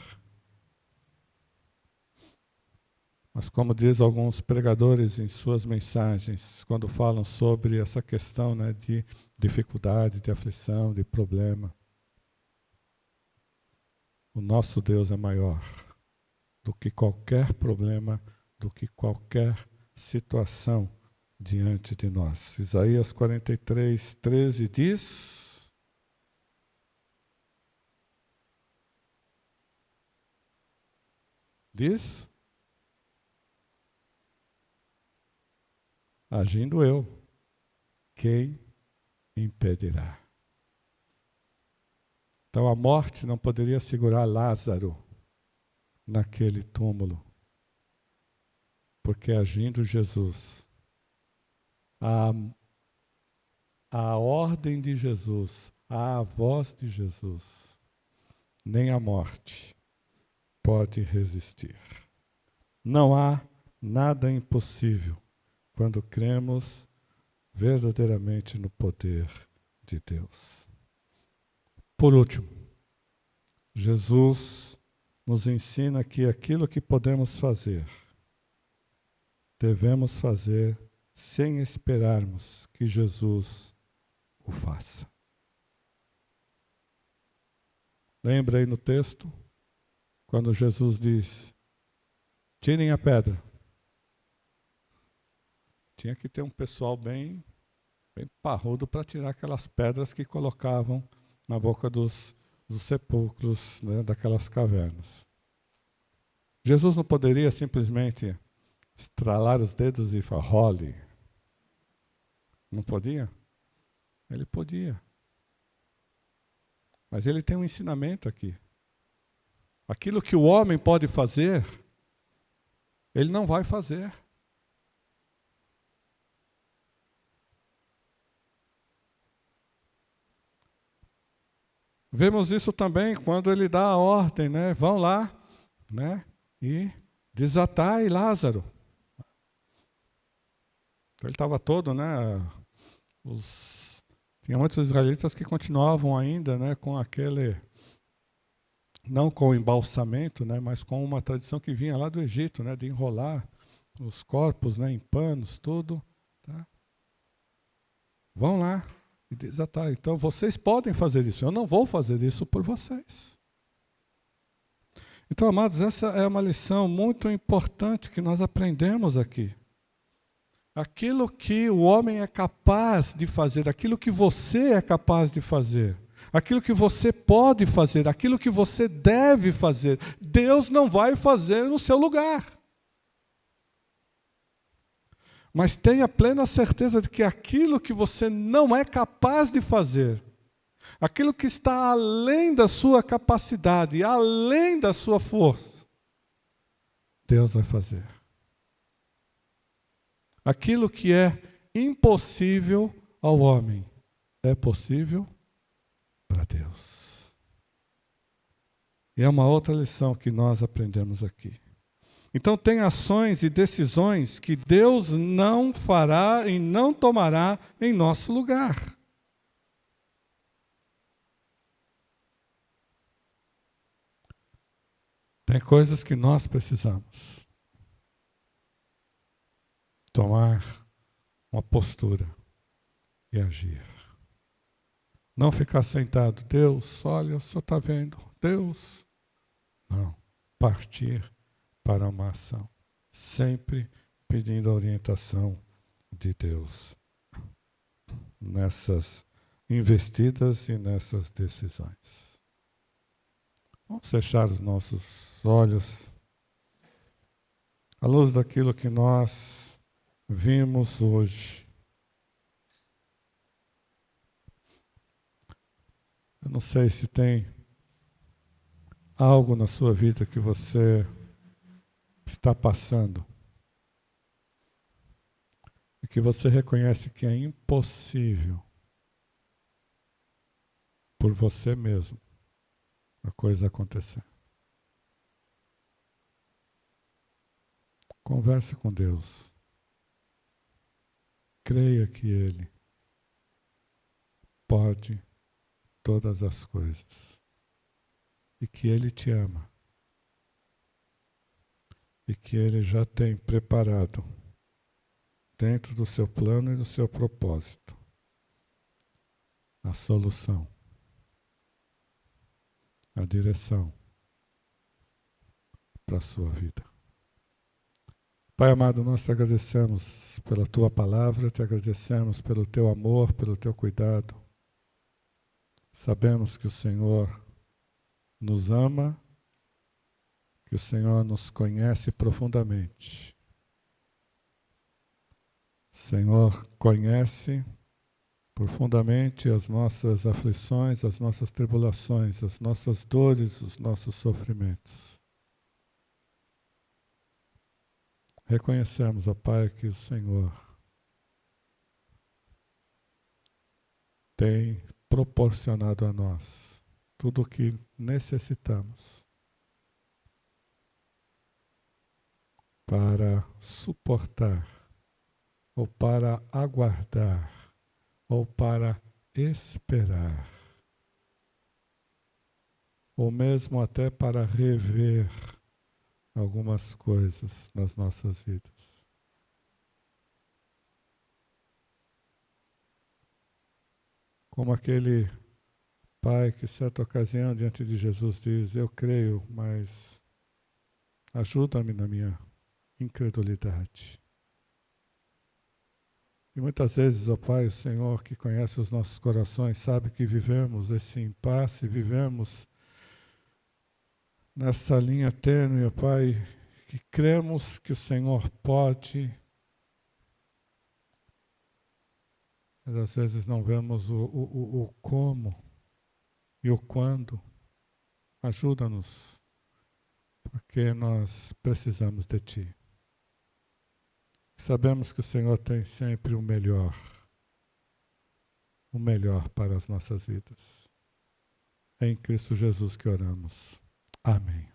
Mas como diz alguns pregadores em suas mensagens, quando falam sobre essa questão, né, de dificuldade, de aflição, de problema, o nosso Deus é maior do que qualquer problema, do que qualquer situação diante de nós. Isaías 43, 13 diz: agindo eu, quem impedirá? Então a morte não poderia segurar Lázaro naquele túmulo, porque agindo Jesus, a ordem de Jesus, a voz de Jesus, nem a morte pode resistir. Não há nada impossível quando cremos verdadeiramente no poder de Deus. Por último, Jesus nos ensina que aquilo que podemos fazer, devemos fazer sem esperarmos que Jesus o faça. Lembra aí no texto, quando Jesus diz: tirem a pedra. Tinha que ter um pessoal bem parrudo para tirar aquelas pedras que colocavam na boca dos sepulcros, né, daquelas cavernas. Jesus não poderia simplesmente estralar os dedos e falar: role. Não podia? Ele podia. Mas ele tem um ensinamento aqui. Aquilo que o homem pode fazer, ele não vai fazer. Vemos isso também quando ele dá a ordem, né? Vão lá, né? E desatai Lázaro. Ele estava todo, né? Tinha muitos israelitas que continuavam ainda, né? Com aquele, não com o embalsamento, né? Mas com uma tradição que vinha lá do Egito, né? De enrolar os corpos, né? Em panos, tudo. Tá? Vão lá e desatar. Então vocês podem fazer isso. Eu não vou fazer isso por vocês. Então, amados, essa é uma lição muito importante que nós aprendemos aqui. Aquilo que o homem é capaz de fazer, aquilo que você é capaz de fazer, aquilo que você pode fazer, aquilo que você deve fazer, Deus não vai fazer no seu lugar. Mas tenha plena certeza de que aquilo que você não é capaz de fazer, aquilo que está além da sua capacidade, além da sua força, Deus vai fazer. Aquilo que é impossível ao homem é possível para Deus. E é uma outra lição que nós aprendemos aqui. Então tem ações e decisões que Deus não fará e não tomará em nosso lugar. Tem coisas que nós precisamos tomar uma postura e agir. Não ficar sentado, Deus, olha, o senhor está vendo, Deus. Não, partir para uma ação, sempre pedindo a orientação de Deus nessas investidas e nessas decisões. Vamos fechar os nossos olhos à luz daquilo que nós vimos hoje. Eu não sei se tem algo na sua vida que você está passando e que você reconhece que é impossível por você mesmo a coisa acontecer. Converse com Deus. Creia que Ele pode todas as coisas e que Ele te ama e que Ele já tem preparado dentro do seu plano e do seu propósito a solução, a direção para a sua vida. Pai amado, nós te agradecemos pela tua palavra, te agradecemos pelo teu amor, pelo teu cuidado. Sabemos que o Senhor nos ama, que o Senhor nos conhece profundamente. O Senhor conhece profundamente as nossas aflições, as nossas tribulações, as nossas dores, os nossos sofrimentos. Reconhecemos, ó Pai, que o Senhor tem proporcionado a nós tudo o que necessitamos para suportar, ou para aguardar, ou para esperar, ou mesmo até para rever algumas coisas nas nossas vidas. Como aquele pai que, certa ocasião, diante de Jesus diz: eu creio, mas ajuda-me na minha incredulidade. E muitas vezes, ó Pai, o Senhor que conhece os nossos corações, sabe que vivemos esse impasse, vivemos nessa linha tênue, ó Pai, que cremos que o Senhor pode, mas às vezes não vemos o como e o quando. Ajuda-nos, porque nós precisamos de Ti. Sabemos que o Senhor tem sempre o melhor para as nossas vidas. É em Cristo Jesus que oramos. Amém.